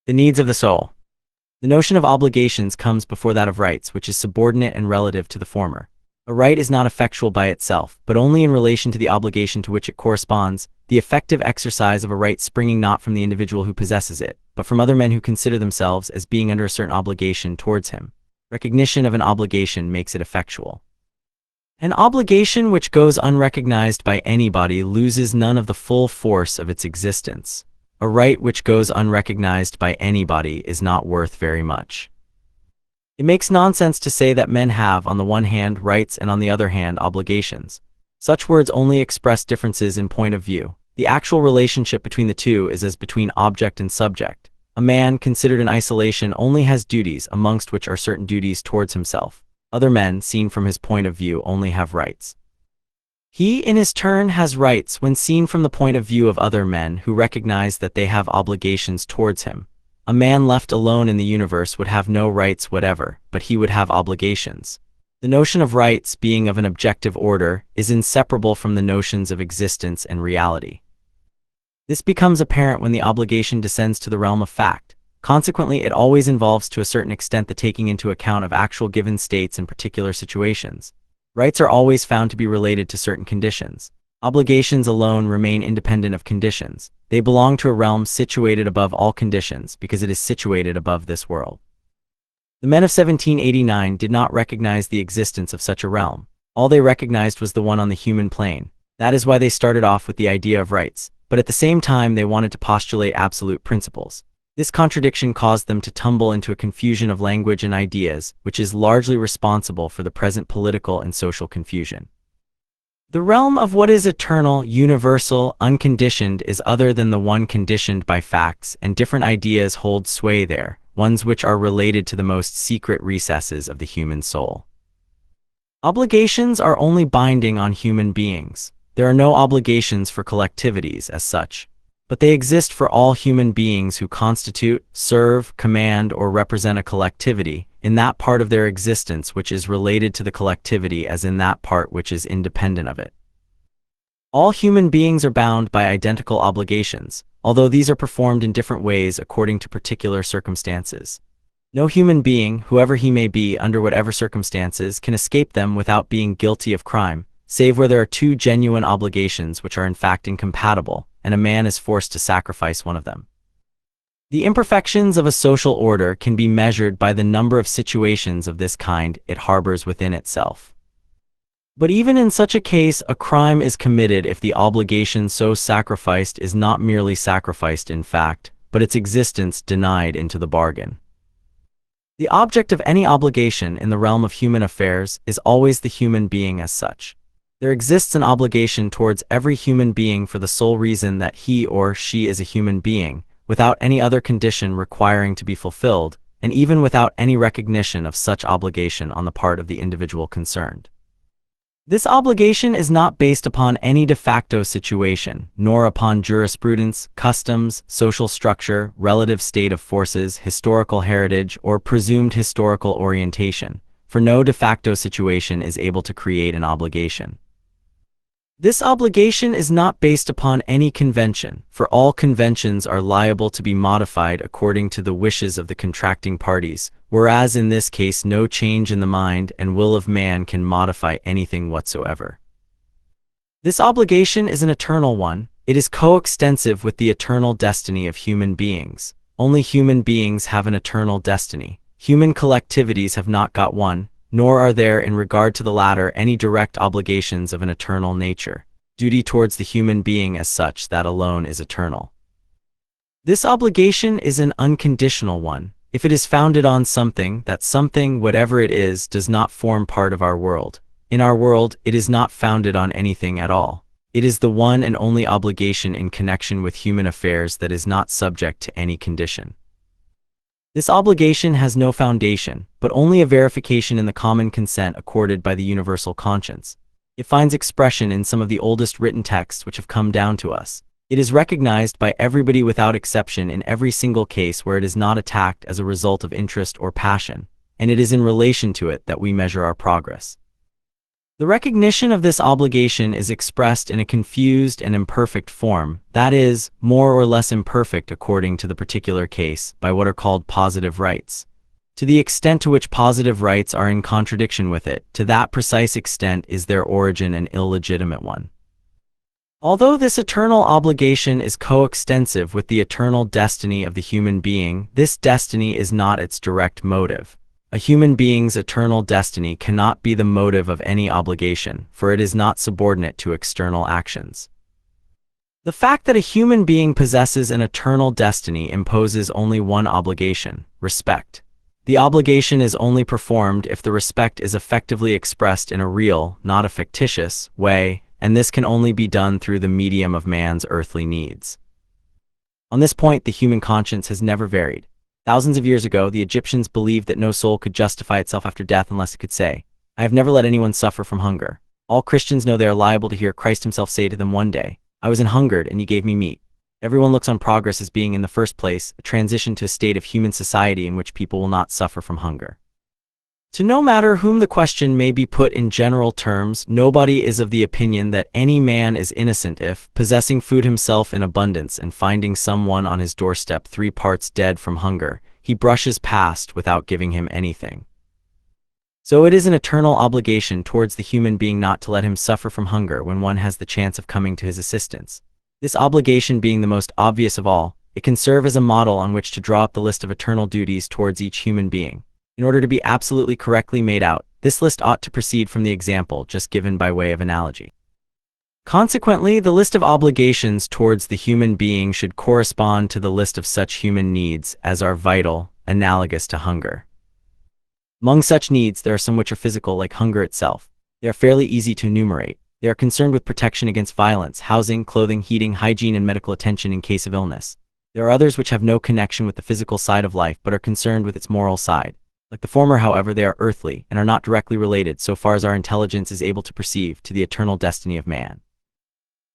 The needs of the soul. The notion of obligations comes before that of rights, which is subordinate and relative to the former. A right is not effectual by itself, but only in relation to the obligation to which it corresponds, the effective exercise of a right springing not from the individual who possesses it, but from other men who consider themselves as being under a certain obligation towards him. Recognition of an obligation makes it effectual. An obligation which goes unrecognized by anybody loses none of the full force of its existence. A right which goes unrecognized by anybody is not worth very much. It makes nonsense to say that men have, on the one hand, rights and on the other hand, obligations. Such words only express differences in point of view. The actual relationship between the two is as between object and subject. A man, considered in isolation, only has duties, amongst which are certain duties towards himself. Other men, seen from his point of view, only have rights. He, in his turn, has rights when seen from the point of view of other men who recognize that they have obligations towards him. A man left alone in the universe would have no rights whatever, but he would have obligations. The notion of rights, being of an objective order, is inseparable from the notions of existence and reality. This becomes apparent when the obligation descends to the realm of fact. Consequently, it always involves to a certain extent the taking into account of actual given states and particular situations. Rights are always found to be related to certain conditions. Obligations alone remain independent of conditions. They belong to a realm situated above all conditions because it is situated above this world. The men of 1789 did not recognize the existence of such a realm. All they recognized was the one on the human plane. That is why they started off with the idea of rights, but at the same time they wanted to postulate absolute principles. This contradiction caused them to tumble into a confusion of language and ideas, which is largely responsible for the present political and social confusion. The realm of what is eternal, universal, unconditioned is other than the one conditioned by facts, and different ideas hold sway there, ones which are related to the most secret recesses of the human soul. Obligations are only binding on human beings. There are no obligations for collectivities as such, but they exist for all human beings who constitute, serve, command, or represent a collectivity, in that part of their existence which is related to the collectivity as in that part which is independent of it. All human beings are bound by identical obligations, although these are performed in different ways according to particular circumstances. No human being, whoever he may be under whatever circumstances, can escape them without being guilty of crime, save where there are two genuine obligations which are in fact incompatible, and a man is forced to sacrifice one of them. The imperfections of a social order can be measured by the number of situations of this kind it harbors within itself. But even in such a case, a crime is committed if the obligation so sacrificed is not merely sacrificed in fact, but its existence denied into the bargain. The object of any obligation in the realm of human affairs is always the human being as such. There exists an obligation towards every human being for the sole reason that he or she is a human being, without any other condition requiring to be fulfilled, and even without any recognition of such obligation on the part of the individual concerned. This obligation is not based upon any de facto situation, nor upon jurisprudence, customs, social structure, relative state of forces, historical heritage, or presumed historical orientation, for no de facto situation is able to create an obligation. This obligation is not based upon any convention, for all conventions are liable to be modified according to the wishes of the contracting parties, whereas in this case no change in the mind and will of man can modify anything whatsoever. This obligation is an eternal one. It is coextensive with the eternal destiny of human beings. Only human beings have an eternal destiny. Human collectivities have not got one, nor are there in regard to the latter any direct obligations of an eternal nature. Duty towards the human being as such, that alone is eternal. This obligation is an unconditional one. If it is founded on something, that something, whatever it is, does not form part of our world. In our world, it is not founded on anything at all. It is the one and only obligation in connection with human affairs that is not subject to any condition. This obligation has no foundation, but only a verification in the common consent accorded by the universal conscience. It finds expression in some of the oldest written texts which have come down to us. It is recognized by everybody without exception in every single case where it is not attacked as a result of interest or passion, and it is in relation to it that we measure our progress. The recognition of this obligation is expressed in a confused and imperfect form, that is, more or less imperfect according to the particular case, by what are called positive rights. To the extent to which positive rights are in contradiction with it, to that precise extent is their origin an illegitimate one. Although this eternal obligation is coextensive with the eternal destiny of the human being, this destiny is not its direct motive. A human being's eternal destiny cannot be the motive of any obligation, for it is not subordinate to external actions. The fact that a human being possesses an eternal destiny imposes only one obligation: respect. The obligation is only performed if the respect is effectively expressed in a real, not a fictitious, way, and this can only be done through the medium of man's earthly needs. On this point, the human conscience has never varied. Thousands of years ago, the Egyptians believed that no soul could justify itself after death unless it could say, "I have never let anyone suffer from hunger." All Christians know they are liable to hear Christ himself say to them one day, "I was an hungered, and you gave me meat." Everyone looks on progress as being, in the first place, a transition to a state of human society in which people will not suffer from hunger. To no matter whom the question may be put in general terms, nobody is of the opinion that any man is innocent if, possessing food himself in abundance and finding someone on his doorstep 3 parts dead from hunger, he brushes past without giving him anything. So it is an eternal obligation towards the human being not to let him suffer from hunger when one has the chance of coming to his assistance. This obligation being the most obvious of all, it can serve as a model on which to draw up the list of eternal duties towards each human being. In order to be absolutely correctly made out, this list ought to proceed from the example just given by way of analogy. Consequently, the list of obligations towards the human being should correspond to the list of such human needs as are vital, analogous to hunger. Among such needs, there are some which are physical, like hunger itself. They are fairly easy to enumerate. They are concerned with protection against violence, housing, clothing, heating, hygiene, and medical attention in case of illness. There are others which have no connection with the physical side of life but are concerned with its moral side. Like the former, however, they are earthly and are not directly related, so far as our intelligence is able to perceive, to the eternal destiny of man.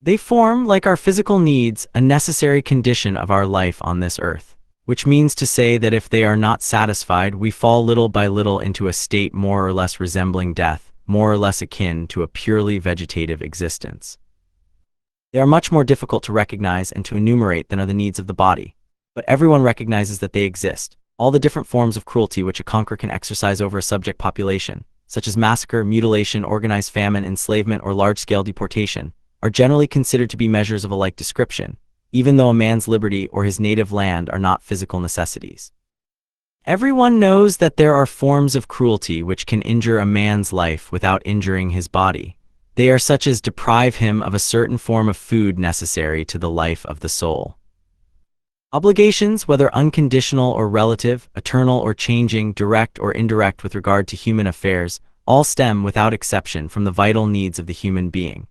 They form, like our physical needs, a necessary condition of our life on this earth, which means to say that if they are not satisfied, we fall little by little into a state more or less resembling death, more or less akin to a purely vegetative existence. They are much more difficult to recognize and to enumerate than are the needs of the body, but everyone recognizes that they exist. All the different forms of cruelty which a conqueror can exercise over a subject population, such as massacre, mutilation, organized famine, enslavement, or large-scale deportation, are generally considered to be measures of a like description, even though a man's liberty or his native land are not physical necessities. Everyone knows that there are forms of cruelty which can injure a man's life without injuring his body. They are such as deprive him of a certain form of food necessary to the life of the soul. Obligations, whether unconditional or relative, eternal or changing, direct or indirect with regard to human affairs, all stem without exception from the vital needs of the human being.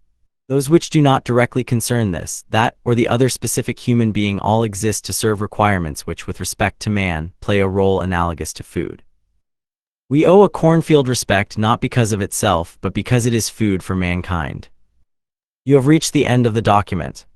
Those which do not directly concern this, that, or the other specific human being all exist to serve requirements which, with respect to man, play a role analogous to food. We owe a cornfield respect not because of itself, but because it is food for mankind. You have reached the end of the document.